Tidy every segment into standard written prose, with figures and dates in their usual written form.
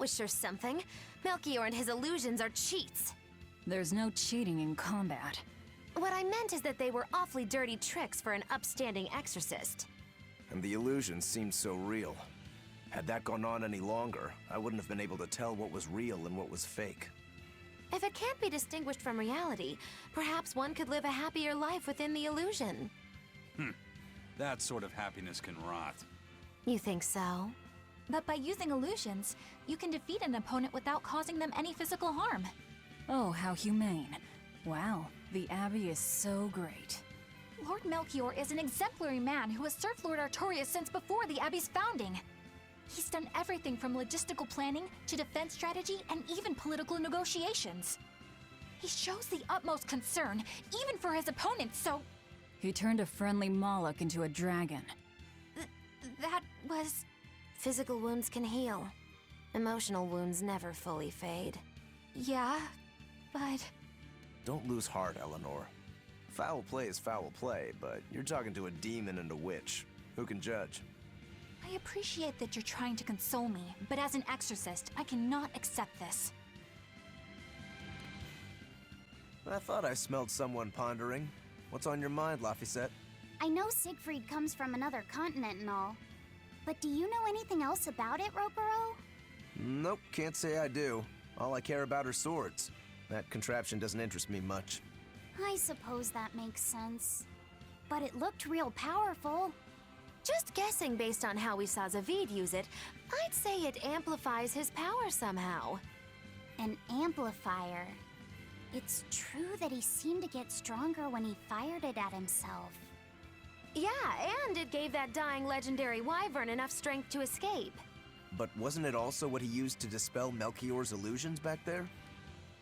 was sure something. Melchior and his illusions are cheats. There's no cheating in combat. What I meant is that they were awfully dirty tricks for an upstanding exorcist. And the illusions seemed so real. Had that gone on any longer, I wouldn't have been able to tell what was real and what was fake. If it can't be distinguished from reality, perhaps one could live a happier life within the illusion. That sort of happiness can rot. You think so? But by using illusions, you can defeat an opponent without causing them any physical harm. Oh, how humane. Wow, the Abbey is so great. Lord Melchior is an exemplary man who has served Lord Artorias since before the Abbey's founding. He's done everything from logistical planning to defense strategy and even political negotiations. He shows the utmost concern, even for his opponents, so... He turned a friendly Moloch into a dragon. That was... Physical wounds can heal. Emotional wounds never fully fade. Yeah, but... Don't lose heart, Eleanor. Foul play is foul play, but you're talking to a demon and a witch. Who can judge? I appreciate that you're trying to console me, but as an exorcist, I cannot accept this. I thought I smelled someone pondering. What's on your mind, Laphicet? I know Siegfried comes from another continent and all, but do you know anything else about it, Ropero? Nope, can't say I do. All I care about are swords. That contraption doesn't interest me much. I suppose that makes sense. But it looked real powerful. Just guessing based on how we saw Zavid use it, I'd say it amplifies his power somehow. An amplifier. It's true that he seemed to get stronger when he fired it at himself. Yeah, and it gave that dying legendary wyvern enough strength to escape. But wasn't it also what he used to dispel Melchior's illusions back there?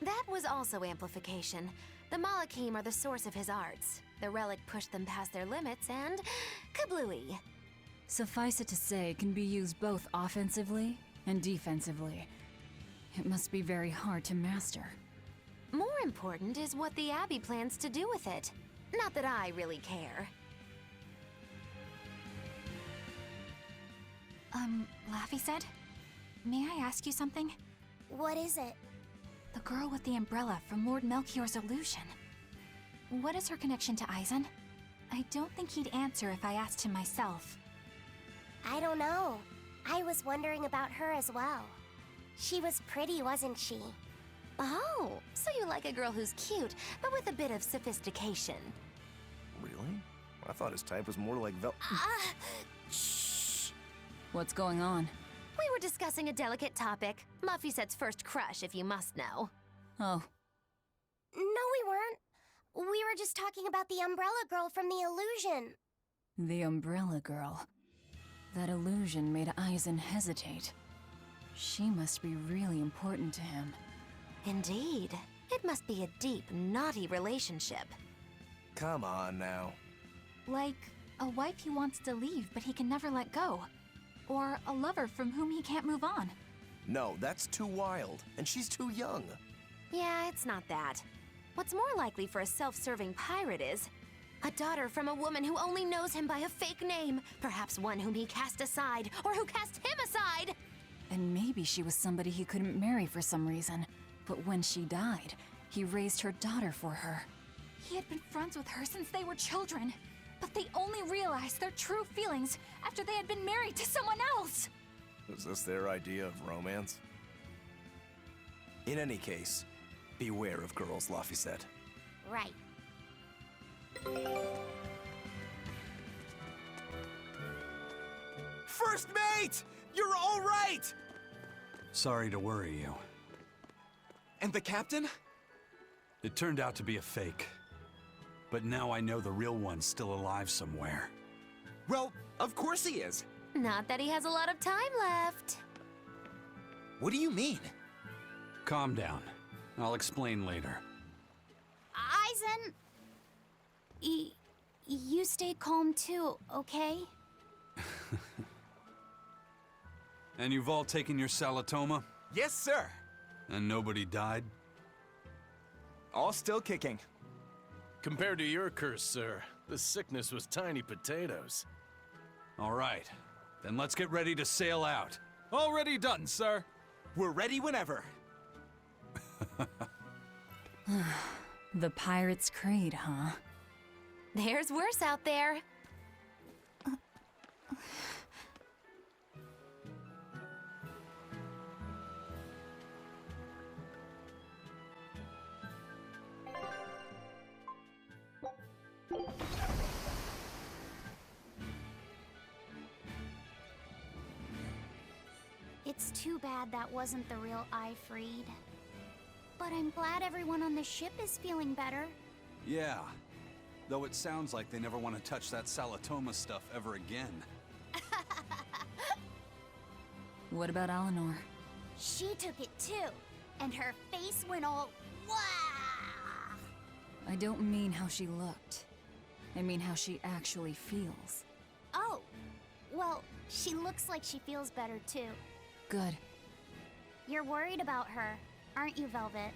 That was also amplification. The Malachim are the source of his arts. The relic pushed them past their limits and... kablooey. Suffice it to say, it can be used both offensively and defensively. It must be very hard to master. More important is what the Abbey plans to do with it. Not that I really care. Laphicet? May I ask you something? What is it? The girl with the umbrella from Lord Melchior's illusion. What is her connection to Eisen? I don't think he'd answer if I asked him myself. I don't know. I was wondering about her as well. She was pretty, wasn't she? Oh, so you like a girl who's cute, but with a bit of sophistication. Really? I thought his type was more like Shh! What's going on? We were discussing a delicate topic. Laphicet's first crush, if you must know. Oh, No, we weren't. We were just talking about the umbrella girl from the illusion. the Umbrella Girl. That illusion made Eisen hesitate. She must be really important to him. Indeed. It must be a deep, naughty relationship. Come on now. Like a wife he wants to leave but he can never let go. Or a lover from whom he can't move on. No, that's too wild, and she's too young. Yeah, it's not that. What's more likely for a self-serving pirate is a daughter from a woman who only knows him by a fake name, perhaps one whom he cast aside, or who cast him aside! And maybe she was somebody he couldn't marry for some reason. But when she died, he raised her daughter for her. He had been friends with her since they were children, but they only realized their true feelings after they had been married to someone else. Is this their idea of romance? In any case, beware of girls, Laphicet. Right. First mate! You're all right! Sorry to worry you. And the captain? It turned out to be a fake. But now I know the real one's still alive somewhere. Well, of course he is. Not that he has a lot of time left. What do you mean? Calm down. I'll explain later. Eisen! You stay calm too, okay? And you've all taken your Salatoma? Yes, sir. And nobody died? All still kicking. Compared to your curse, sir, the sickness was tiny potatoes. All right. Then let's get ready to sail out. Already done, sir. We're ready whenever. The Pirate's Creed, huh? There's worse out there. It's too bad that wasn't the real Ifreed. But I'm glad everyone on the ship is feeling better. Yeah. Though it sounds like they never want to touch that Salatoma stuff ever again. What about Eleanor? She took it too, and her face went all wah! I don't mean how she looked. I mean how she actually feels. Oh, well, she looks like she feels better too. Good. You're worried about her, aren't you, Velvet?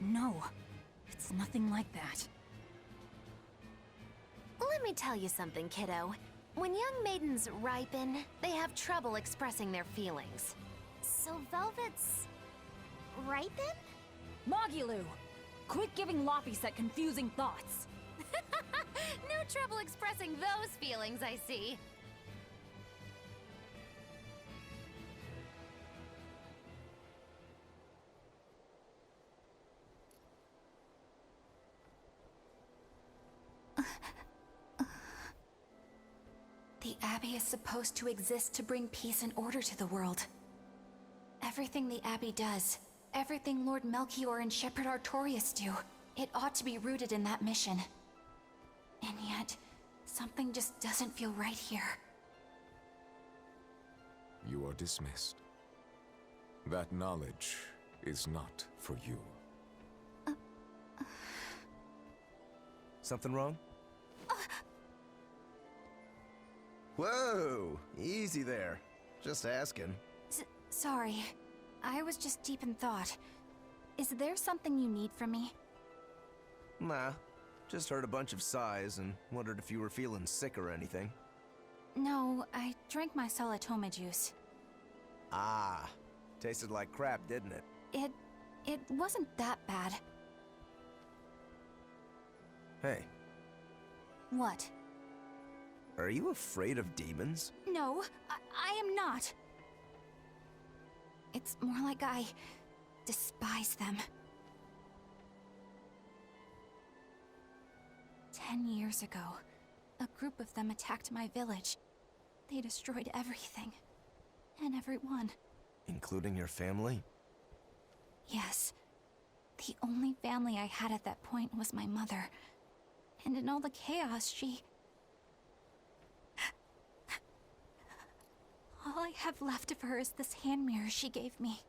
No, it's nothing like that. Let me tell you something, kiddo. When young maidens ripen, they have trouble expressing their feelings. So Velvet's ripen? Magilu! Quit giving Laphicet confusing thoughts! No trouble expressing those feelings, I see. The Abbey is supposed to exist to bring peace and order to the world. Everything the Abbey does, everything Lord Melchior and Shepherd Artorias do, it ought to be rooted in that mission. And yet, something just doesn't feel right here. You are dismissed. That knowledge is not for you. Something wrong? Whoa! Easy there. Just asking. Sorry. I was just deep in thought. Is there something you need from me? Nah. Just heard a bunch of sighs and wondered if you were feeling sick or anything. No, I drank my Salatoma juice. Ah. Tasted like crap, didn't it? It wasn't that bad. Hey, What? are you afraid of demons? No, I am not. It's more like I despise them. 10 years ago, a group of them attacked my village. They destroyed everything. And everyone. Including your family? Yes. The only family I had at that point was my mother. And in all the chaos, she... All I have left of her is this hand mirror she gave me.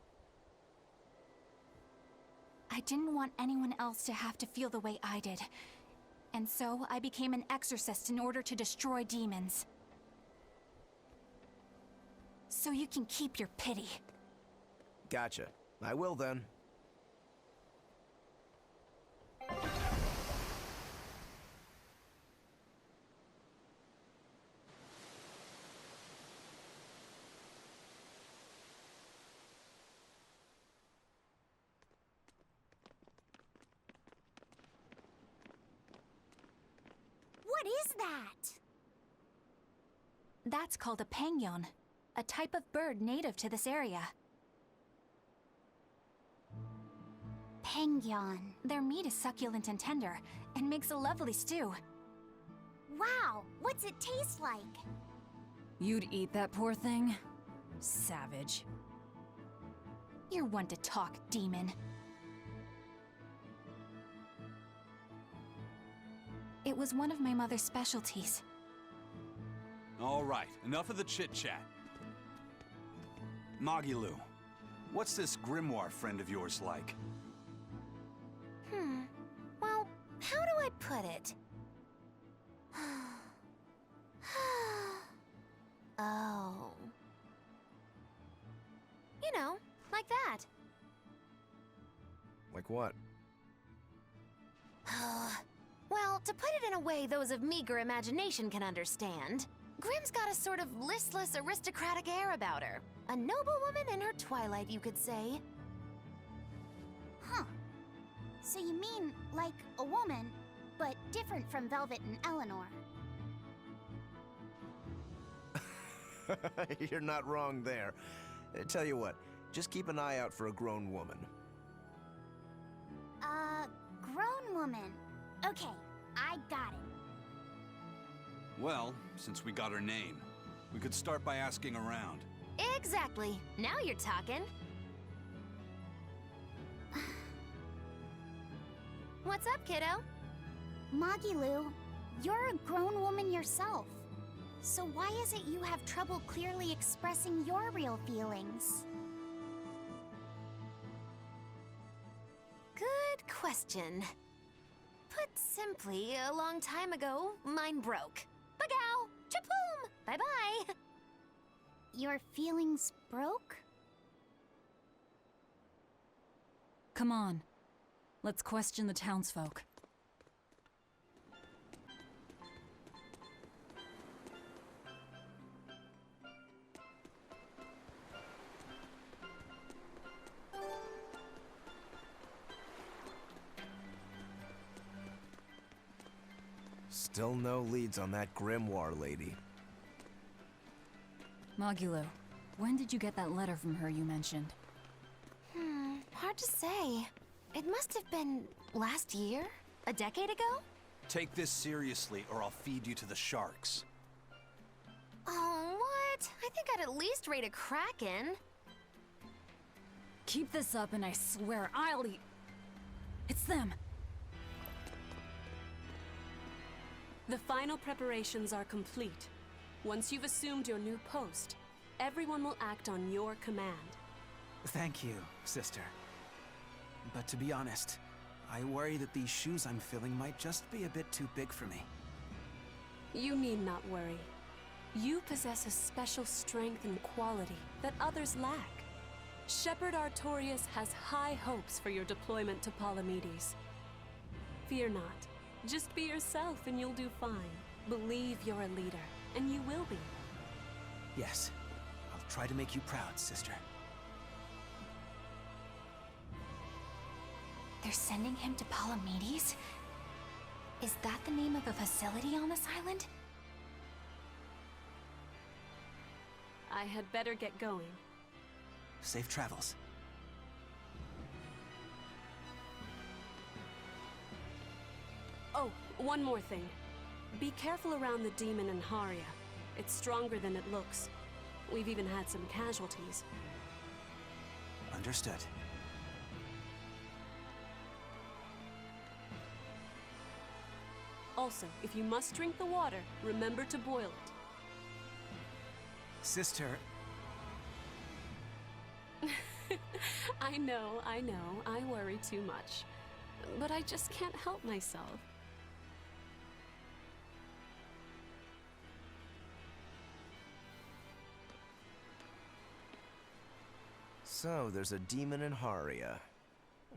I didn't want anyone else to have to feel the way I did. And so I became an exorcist in order to destroy demons. So you can keep your pity. Gotcha. I will then. What is that? That's called a pangyon, a type of bird native to this area. Pangyon. Their meat is succulent and tender, and makes a lovely stew. Wow, what's it taste like? You'd eat that poor thing? Savage. You're one to talk, demon. It was one of my mother's specialties. All right, enough of the chit-chat. Magilu, what's this Grimoirh friend of yours like? Well, how do I put it? Oh. You know, like that. Like what? Well, to put it in a way those of meager imagination can understand, Grim's got a sort of listless, aristocratic air about her. A noblewoman in her twilight, you could say. Huh. So you mean like a woman, but different from Velvet and Eleanor. You're not wrong there. Tell you what, just keep an eye out for a grown woman. Grown woman. Okay, I got it. Well, since we got her name, we could start by asking around. Exactly. Now you're talking. What's up, kiddo? Magilu, you're a grown woman yourself. So why is it you have trouble clearly expressing your real feelings? Good question. Put simply, a long time ago, mine broke. Bagow! Chapoom! Bye-bye! Your feelings broke? Come on. Let's question the townsfolk. Still no leads on that Grimoirh lady. Magulu, when did you get that letter from her you mentioned? Hard to say. It must have been last year? A decade ago? Take this seriously, or I'll feed you to the sharks. Oh, what? I think I'd at least rate a kraken. Keep this up and I swear I'll eat... It's them! The final preparations are complete. Once you've assumed your new post, everyone will act on your command. Thank you, sister. But to be honest, I worry that these shoes I'm filling might just be a bit too big for me. You need not worry. You possess a special strength and quality that others lack. Shepherd Artorias has high hopes for your deployment to Palamedes. Fear not. Just be yourself and you'll do fine. Believe you're a leader, and you will be. Yes, I'll try to make you proud, sister. They're sending him to Palamedes? Is that the name of a facility on this island? I had better get going. Safe travels. Oh, one more thing. Be careful around the demon in Haria. It's stronger than it looks. We've even had some casualties. Understood. Also, if you must drink the water, remember to boil it. Sister... I know, I worry too much. But I just can't help myself. So, there's a demon in Haria.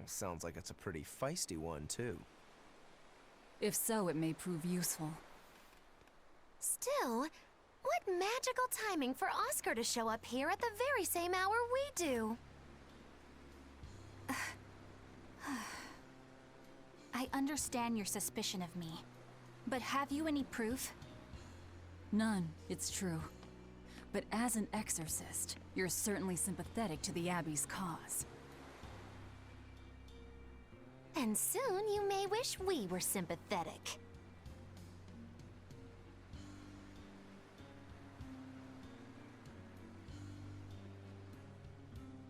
Sounds like it's a pretty feisty one, too. If so, it may prove useful. Still, what magical timing for Oscar to show up here at the very same hour we do. I understand your suspicion of me, but have you any proof? None, it's true. But as an exorcist, you're certainly sympathetic to the Abbey's cause. And soon you may wish we were sympathetic.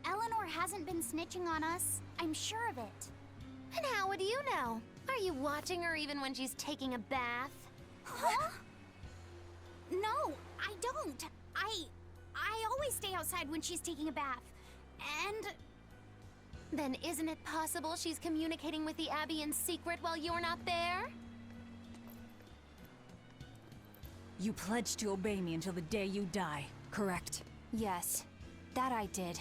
Eleanor hasn't been snitching on us. I'm sure of it. And how would you know? Are you watching her even when she's taking a bath? Huh? No, I don't. I always stay outside when she's taking a bath. And... Then isn't it possible she's communicating with the Abbey in secret while you're not there? You pledged to obey me until the day you die, correct? Yes, that I did.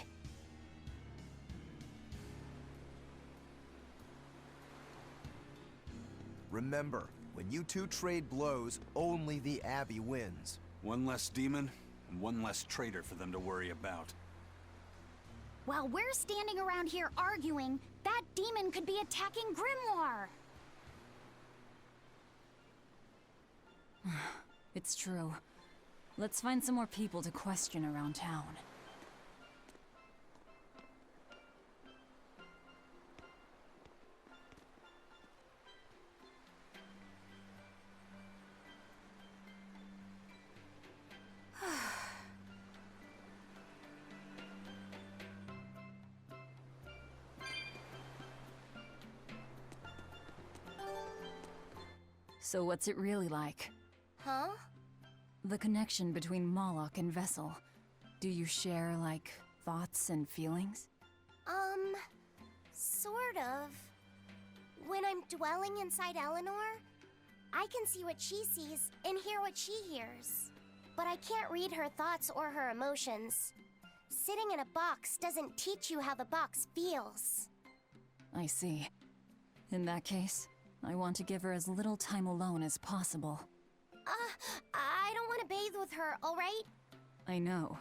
Remember, when you two trade blows, only the Abbey wins. One less demon, and one less traitor for them to worry about. While we're standing around here arguing, that demon could be attacking Grimoirh. It's true. Let's find some more people to question around town. So what's it really like? Huh? The connection between Moloch and Vessel. Do you share, like, thoughts and feelings? Sort of. When I'm dwelling inside Eleanor, I can see what she sees and hear what she hears. But I can't read her thoughts or her emotions. Sitting in a box doesn't teach you how the box feels. I see. In that case, I want to give her as little time alone as possible. I don't want to bathe with her, alright? I know.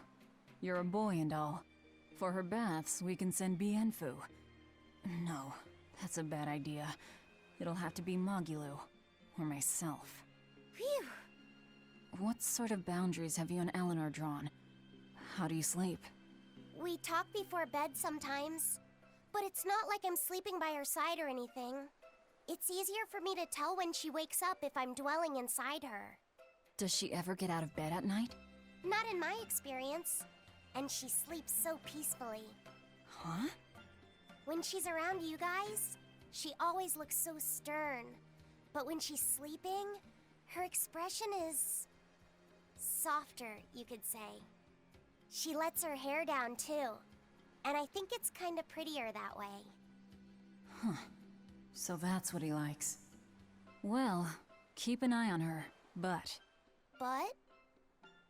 You're a boy and all. For her baths, we can send Bienfu. No, that's a bad idea. It'll have to be Magilu, or myself. Phew! What sort of boundaries have you and Eleanor drawn? How do you sleep? We talk before bed sometimes, but it's not like I'm sleeping by her side or anything. It's easier for me to tell when she wakes up if I'm dwelling inside her. Does she ever get out of bed at night? Not in my experience. And she sleeps so peacefully. Huh? When she's around you guys, she always looks so stern. But when she's sleeping, her expression is softer, you could say. She lets her hair down too. And I think it's kind of prettier that way. Huh. So that's what he likes. Well, keep an eye on her, but... But?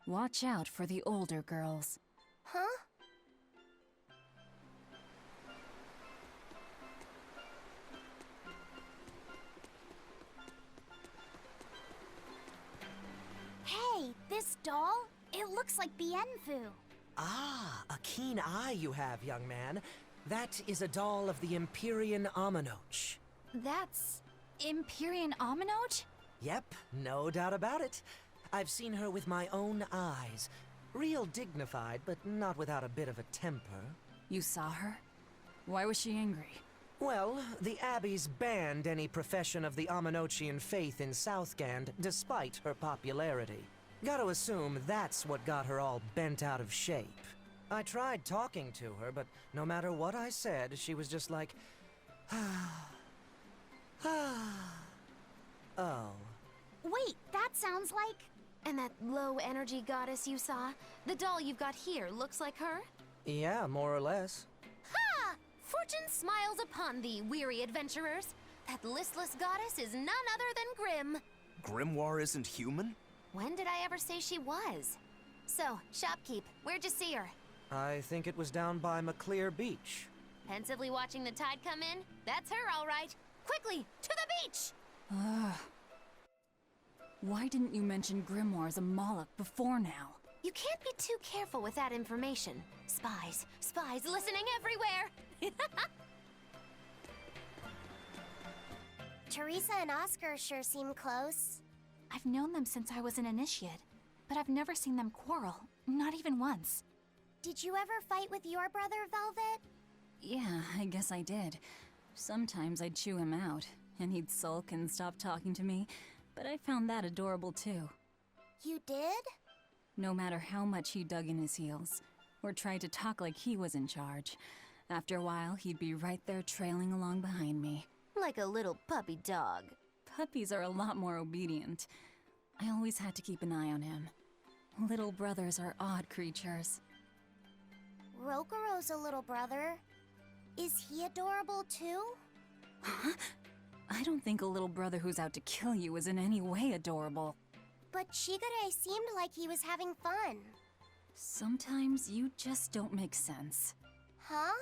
Watch out for the older girls. Huh? Hey, this doll? It looks like Bienfu. Ah, a keen eye you have, young man. That is a doll of the Empyrean Aminoch. That's... Empyrean Aminoch? Yep, no doubt about it. I've seen her with my own eyes. Real dignified, but not without a bit of a temper. You saw her? Why was she angry? Well, the Abbeys banned any profession of the Aminochian faith in Southgand, despite her popularity. Gotta assume that's what got her all bent out of shape. I tried talking to her, but no matter what I said, she was just like... Oh. Wait, that sounds like... And that low-energy goddess you saw? The doll you've got here looks like her? Yeah, more or less. Ha! Fortune smiles upon thee, weary adventurers. That listless goddess is none other than Grim. Grimoirh isn't human? When did I ever say she was? So, shopkeep, where'd you see her? I think it was down by McClear Beach. Pensively watching the tide come in? That's her, all right. Quickly, to the beach! Why didn't you mention Grimoirh as a Moloch before now? You can't be too careful with that information. Spies, spies listening everywhere! Teresa and Oscar sure seem close. I've known them since I was an initiate, but I've never seen them quarrel, not even once. Did you ever fight with your brother, Velvet? Yeah, I guess I did. Sometimes I'd chew him out, and he'd sulk and stop talking to me, but I found that adorable too. You did? No matter how much he dug in his heels, or tried to talk like he was in charge, after a while he'd be right there trailing along behind me. Like a little puppy dog. Puppies are a lot more obedient. I always had to keep an eye on him. Little brothers are odd creatures. Rokuro's a little brother. Is he adorable too? Huh? I don't think a little brother who's out to kill you is in any way adorable. But Shigure seemed like he was having fun. Sometimes you just don't make sense. Huh?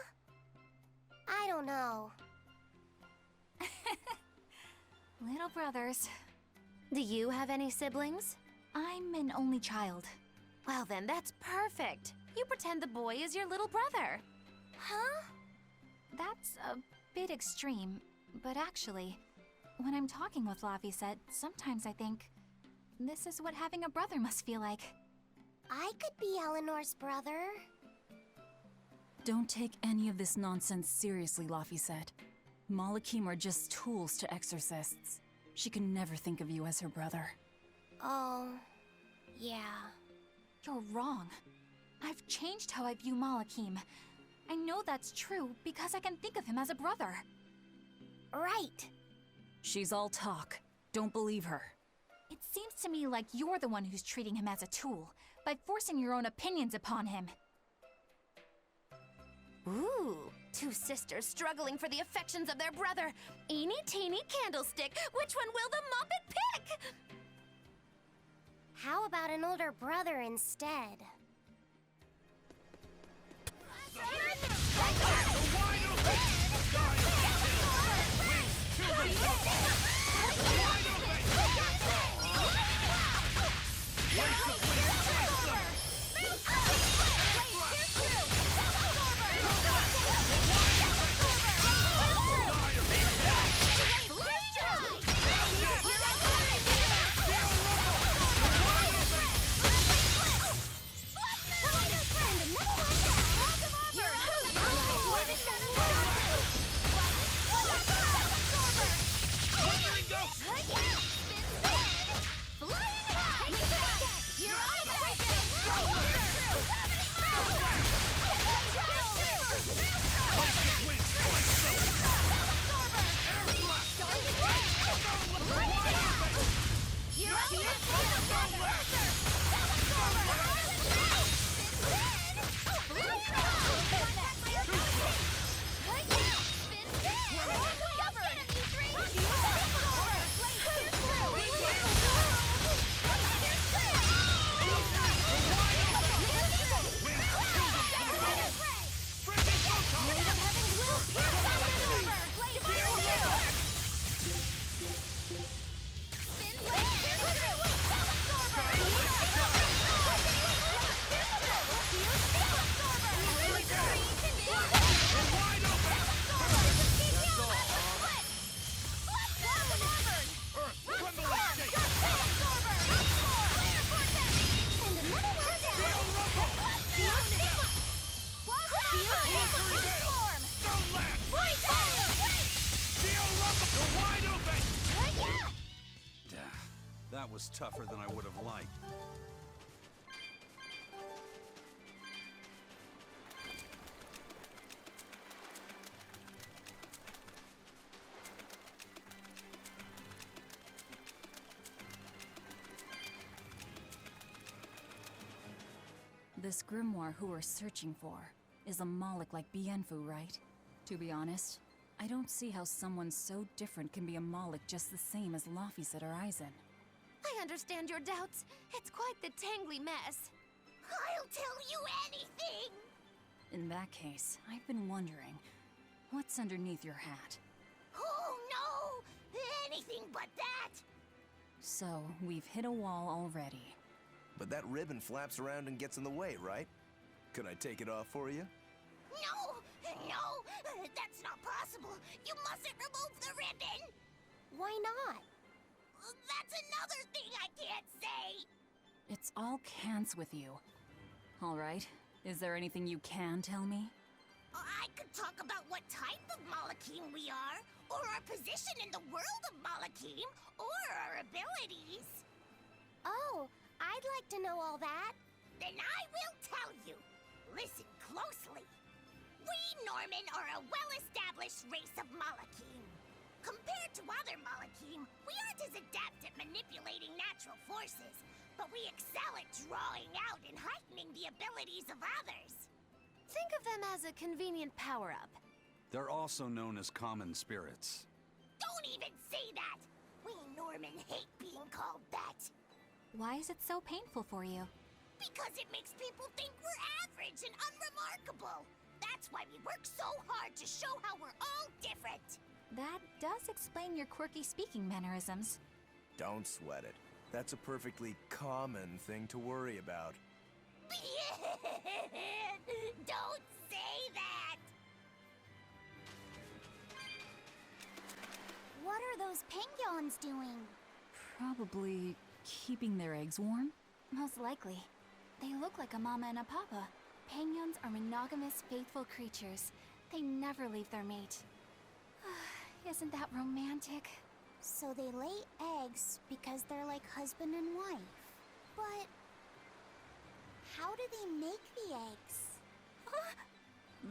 I don't know. Little brothers. Do you have any siblings? I'm an only child. Well then, that's perfect. You pretend the boy is your little brother. Huh? That's a bit extreme, but actually, when I'm talking with Laphicet, sometimes I think this is what having a brother must feel like. I could be Eleanor's brother. Don't take any of this nonsense seriously, Laphicet. Malakim are just tools to exorcists. She can never think of you as her brother. Oh, yeah. You're wrong. I've changed how I view Malakim. I know that's true because I can think of him as a brother. Right. She's all talk. Don't believe her. It seems to me like you're the one who's treating him as a tool, by forcing your own opinions upon him. Ooh, two sisters struggling for the affections of their brother. Eeny teeny candlestick. Which one will the Muppet pick? How about an older brother instead? That was tougher than I would have liked. This grimoire who we're searching for is a Moloch like Bienfu, right? To be honest, I don't see how someone so different can be a Moloch just the same as Laphicet or Eisen. I understand your doubts. It's quite the tangly mess. I'll tell you anything! In that case, I've been wondering, what's underneath your hat? Oh no! Anything but that! So, we've hit a wall already. But that ribbon flaps around and gets in the way, right? Could I take it off for you? No! No! That's not possible! You mustn't remove the ribbon! Why not? That's another thing I can't say! It's all cants with you. Alright, is there anything you can tell me? I could talk about what type of Malakim we are, or our position in the world of Malakim, or our abilities. Oh, I'd like to know all that. Then I will tell you. Listen closely. We Norman are a well-established race of Malakim. Compared to other Malakim, we aren't as adept at manipulating natural forces, but we excel at drawing out and heightening the abilities of others. Think of them as a convenient power-up. They're also known as common spirits. Don't even say that! We Norman hate being called that. Why is it so painful for you? Because it makes people think we're average and unremarkable. That's why we work so hard to show how we're all different. That does explain your quirky speaking mannerisms. Don't sweat it. That's a perfectly common thing to worry about. Don't say that! those penguins doing? Probably keeping their eggs warm? Most likely. They look like a mama and a papa. Penguins are monogamous, faithful creatures. They never leave their mate. Isn't that romantic? So they lay eggs because they're like husband and wife. But how do they make the eggs?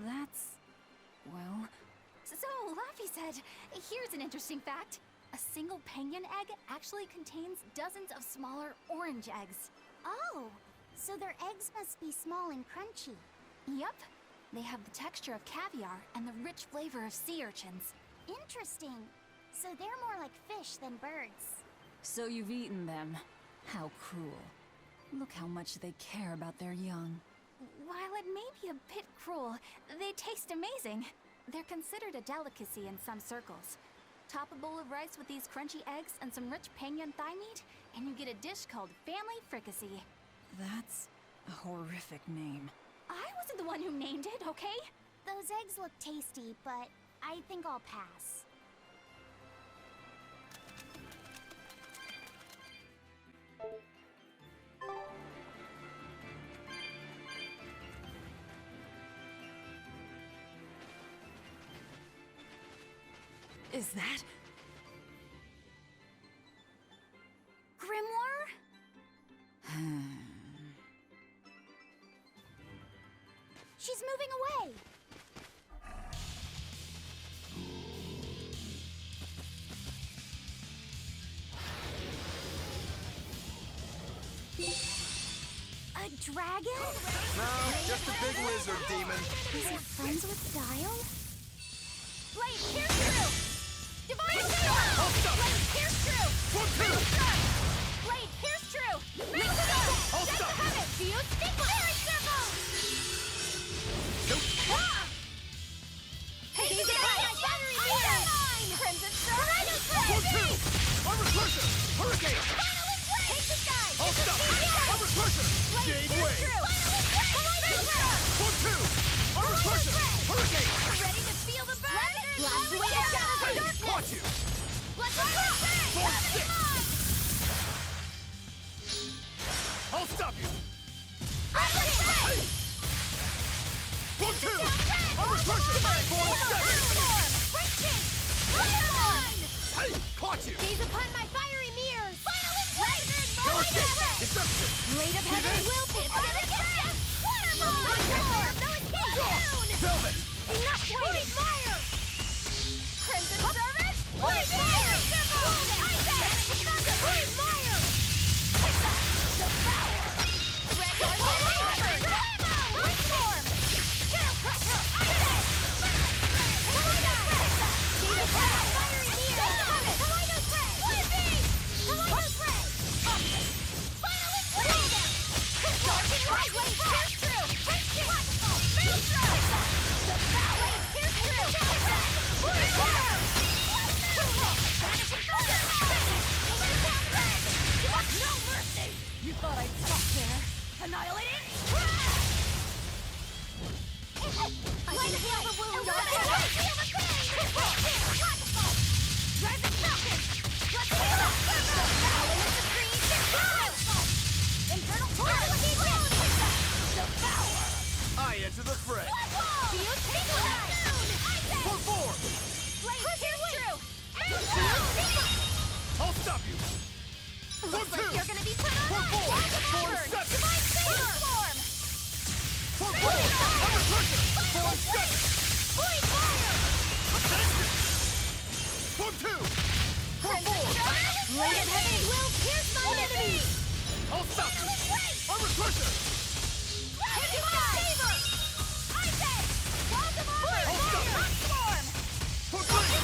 That's... well... So, Laffy said, here's an interesting fact. A single penguin egg actually contains dozens of smaller orange eggs. Oh, so their eggs must be small and crunchy. Yep. They have the texture of caviar and the rich flavor of sea urchins. Interesting. So they're more like fish than birds. So you've eaten them. How cruel. Look how much they care about their young. While it may be a bit cruel, they taste amazing. They're considered a delicacy in some circles. Top a bowl of rice with these crunchy eggs and some rich penguin thigh meat, and you get a dish called family fricassee. That's a horrific name. I wasn't the one who named it, okay? Those eggs look tasty, but I think I'll pass. Is that... Grimoirh? She's moving away! A dragon? No, just a big lizard demon. Is he friends with Dial? Blade, pierce through! Divine Saber! Blade, pierce through! Blade, pierce through! Make the go! Just to have it! Fuse Fairy Circle! Hey, he's it! Battery meter! Crimson Star! Armor Crusher! Hurricane! Final Embrace! Take the sky! Hold up! Armor Crusher! Jade Wave! One, two! Armor Crusher! Hurricane! Ready to feel the burn? Blast away the shadows of darkness! Caught you! Let's go! Full stick! I'll stop you! One, two! Armor Crusher! Full step! Hey! Caught you! Gaze upon my fiery mirrors! Final Embrace! Deception! Blade of heaven will pit! Velvet! Enough waiting! Fire! Crimson Service! Fire! Fire! Fire! Devour! Red Storm! Kill Crusher! Fiery mirrors! Final Dark and Light! Pierce through! Pierce through! No mercy! You thought I'd stop there? Annihilating? Light of the wound! Feel the pain! Rising Falcon! Let's heal up! Howling is the green! Infernal Torrent! Devour! I enter the fray! Fuse Synchronize! Perform! Blade pierce through! I'll stop you! Looks like you're gonna be put on Perform! ice! Form seven! Divine Saber! Form! Perform! Armor Crusher! Form seven! Void Fire! Attention! Form two! Perform! Blade of Heaven will pierce my enemy! I'll stop you! Armor Crusher! Divine Saber! Ice Edge! Walls of Armor! Transform! For blade!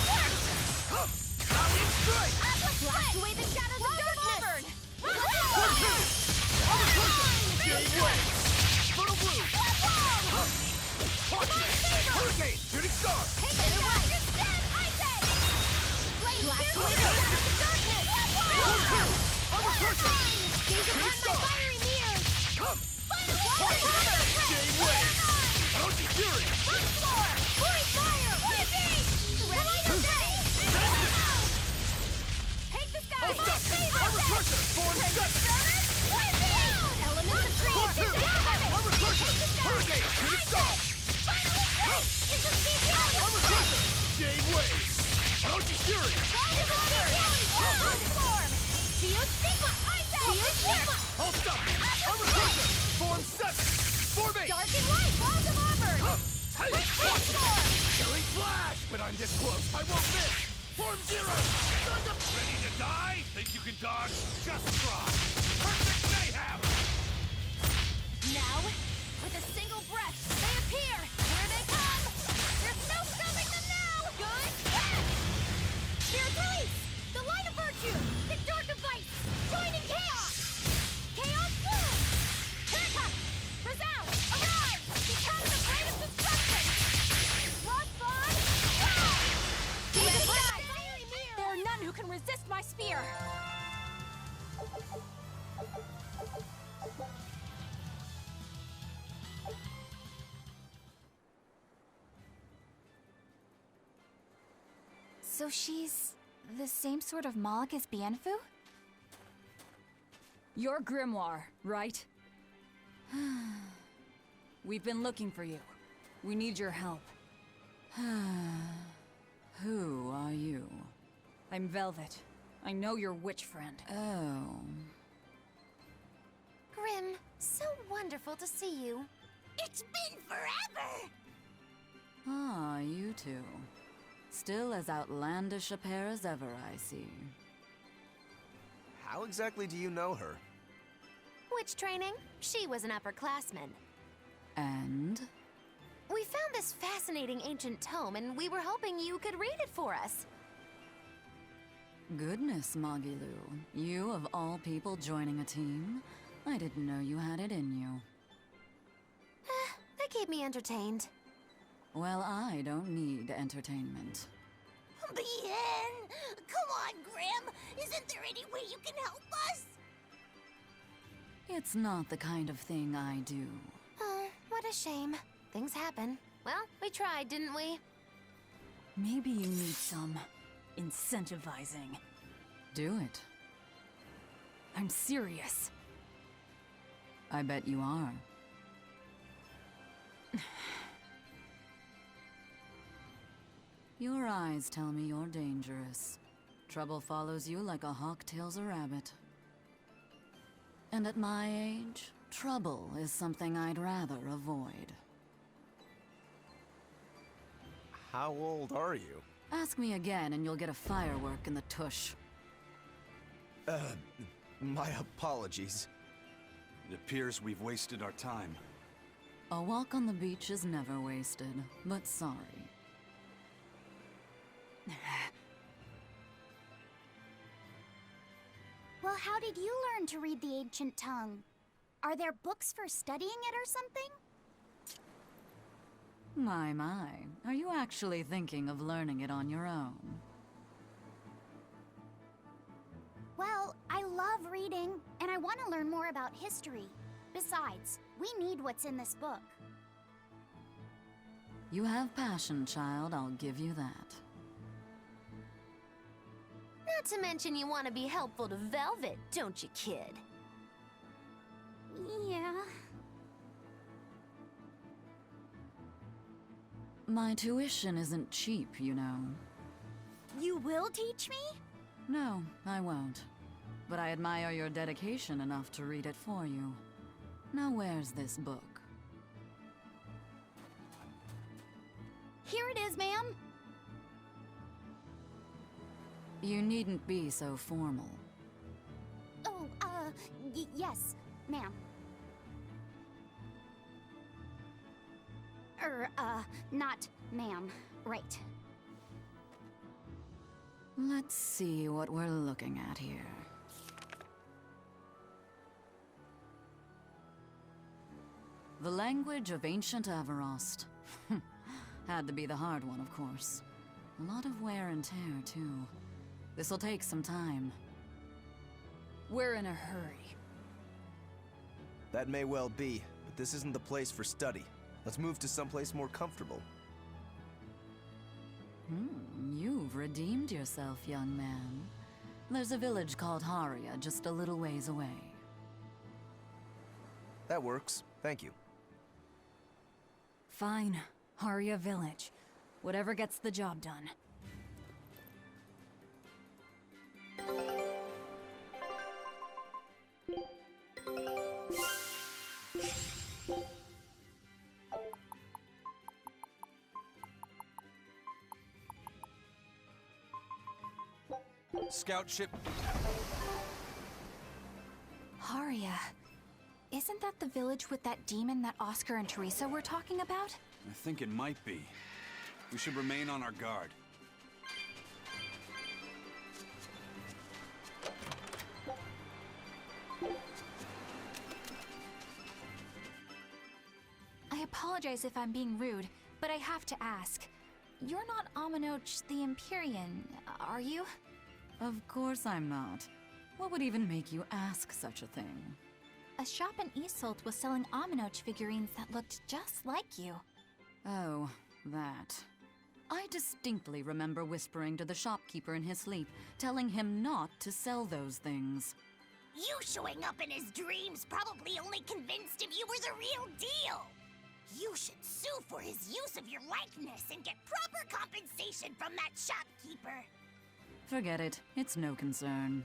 Rallying strike! Blast away the shadows of darkness! Form two! Armor Crusher! Jade Wave! Fertile Blue! Hurricane! Shooting Star! Take it away! You're dead! Ice Edge! Blade pierce away the shadows of darkness! Form two! Armor Crusher! Gaze upon my fiery mirrors! Come! Final Jade Wave! Bounty Fury! Void Fire! Red Beast! Ready to Crusher! Form set! Elements of creation! Armor Crusher! Hurricane! Unit stop! Armor Crusher! Jade Wave! Orochi Fury! Hold stop! Armor Crusher! Form set! Form 8! Dark and white! Balls of armor! Killing Flash! But I'm this close, I won't miss! Form 0! Ready to die? Think you can dodge? Just try! Perfect mayhem! Now, with a single breath, they appear! Here they come! There's no stopping them now! Good! Spirit release! The light of virtue! The dark of vice! Joining chaos! Chaos bloom! Haircut! Resound! Arise! Become the greatest destruction! Lost bond! There are none who can resist my spear! So she's the same sort of Moloch as Bienfu? You're Grimoirh, right? We've been looking for you. We need your help. Who are you? I'm Velvet. I know your witch friend. Oh. Grim, so wonderful to see you. It's been forever! Ah, you two. Still as outlandish a pair as ever, I see. How exactly do you know her? Witch training? She was an upperclassman. And? We found this fascinating ancient tome, and we were hoping you could read it for us. Goodness, Magilu. You, of all people, joining a team? I didn't know you had it in you. They keep me entertained. Well, I don't need entertainment. Bien! Come on, Grim! Isn't there any way you can help us? It's not the kind of thing I do. Oh, what a shame. Things happen. Well, we tried, didn't we? Maybe you need some incentivizing. Do it. I'm serious. I bet you are. Your eyes tell me you're dangerous. Trouble follows you like a hawk tails a rabbit. And at my age, trouble is something I'd rather avoid. How old are you? Ask me again and you'll get a firework in the tush. My apologies. It appears we've wasted our time. A walk on the beach is never wasted, but sorry. Well, how did you learn to read the ancient tongue? Are there books for studying it or something? My. Are you actually thinking of learning it on your own? Well, I love reading, and I want to learn more about history. Besides, we need what's in this book. You have passion, child, I'll give you that. Not to mention you want to be helpful to Velvet, don't you, kid? Yeah. My tuition isn't cheap, you know. You will teach me? No, I won't. But I admire your dedication enough to read it for you. Now where's this book? Here it is, ma'am. You needn't be so formal. Oh, yes, ma'am. Not ma'am. Right. Let's see what we're looking at here. The language of ancient Avarost. Had to be the hard one, of course. A lot of wear and tear, too. This'll take some time. We're in a hurry. That may well be, but this isn't the place for study. Let's move to someplace more comfortable. You've redeemed yourself, young man. There's a village called Haria just a little ways away. That works. Thank you. Fine. Haria Village. Whatever gets the job done. Scout ship. Haria. Isn't that the village with that demon that Oscar and Teresa were talking about? I think it might be. We should remain on our guard. I apologize if I'm being rude, but I have to ask. You're not Aminoch the Empyrean, are you? Of course I'm not. What would even make you ask such a thing? A shop in Isolt was selling Aminoch figurines that looked just like you. Oh, that. I distinctly remember whispering to the shopkeeper in his sleep, telling him not to sell those things. You showing up in his dreams probably only convinced him you were the real deal. You should sue for his use of your likeness and get proper compensation from that shopkeeper. Forget it. It's no concern.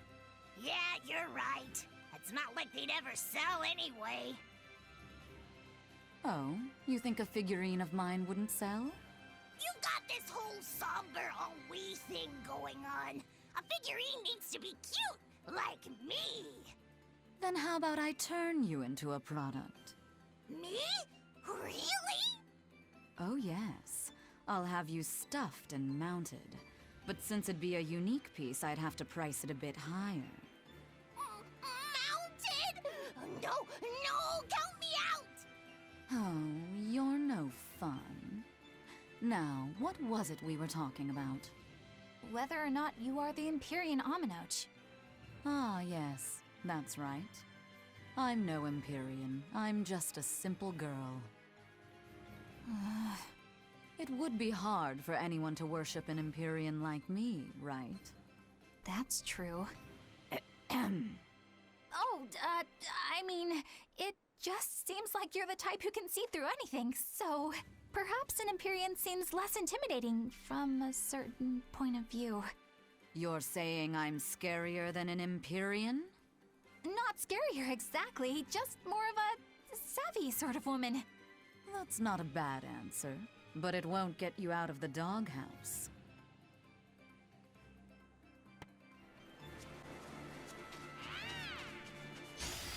Yeah, you're right. It's not like they'd ever sell anyway. Oh, you think a figurine of mine wouldn't sell? You got this whole somber, all-we thing going on. A figurine needs to be cute, like me. Then how about I turn you into a product? Me? Really? Oh yes. I'll have you stuffed and mounted. But since it'd be a unique piece, I'd have to price it a bit higher. Mounted? No, count me out! Oh, you're no fun. Now, what was it we were talking about? Whether or not you are the Empyrean Aminoch. Ah, yes, that's right. I'm no Empyrean. I'm just a simple girl. It would be hard for anyone to worship an Empyrean like me, right? That's true. I mean, it just seems like you're the type who can see through anything, so perhaps an Empyrean seems less intimidating from a certain point of view. You're saying I'm scarier than an Empyrean? Not scarier exactly, just more of a savvy sort of woman. That's not a bad answer, but it won't get you out of the doghouse.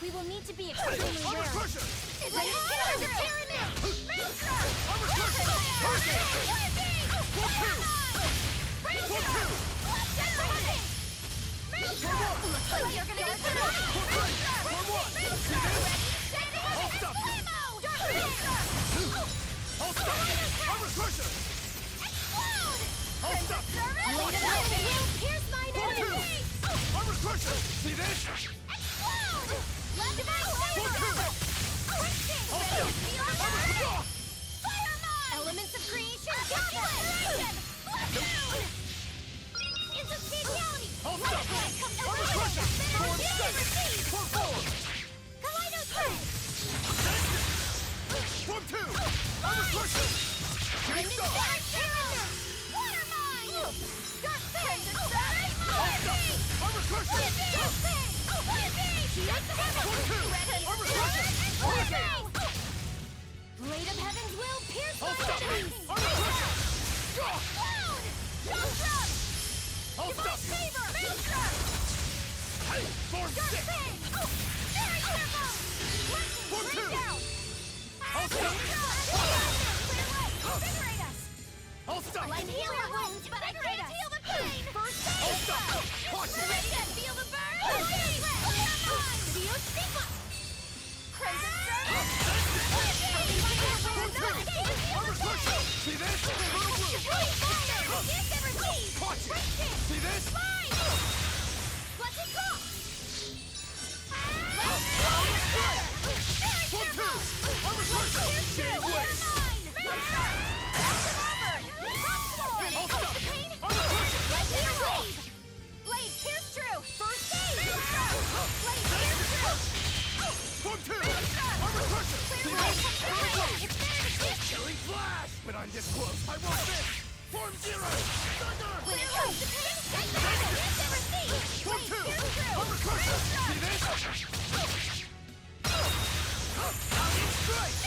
We will need to be extremely wary. It's like a pyramid! See this? Elements of creation, calculation! Instantaneity! Form 2! Armor crushing! Water mine! Dark Fist! Armor crushing! Blade of Heaven's will pierce my enemies! Explode! Divine favor! Hey! Form 6! Very careful! Form 2! Invigorate us! I'll stop! I can heal our wounds, but I can't heal the pain! First aid! I'll stop! Watch it! Ready to feel the burn? Dios Sigma! Crimson See this? Watch it! See this? Let's go! Form 2! Armor crushing! Change ways! I'll stop! Armor crushing! Let's Blade pierce true! this close, I won't miss! Form Zero! Thunder! Form 2! Uppercut! See this? Alien Strike!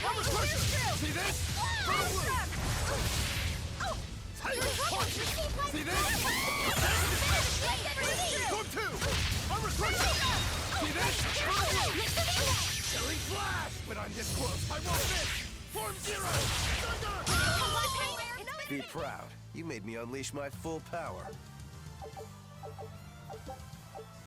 Uppercut! See this? Tiger Punch! See this? Form 2! Uppercut! See this? Killing Flash! When I'm this close, I won't miss! Form Zero! Thunder! Be proud. You made me unleash my full power.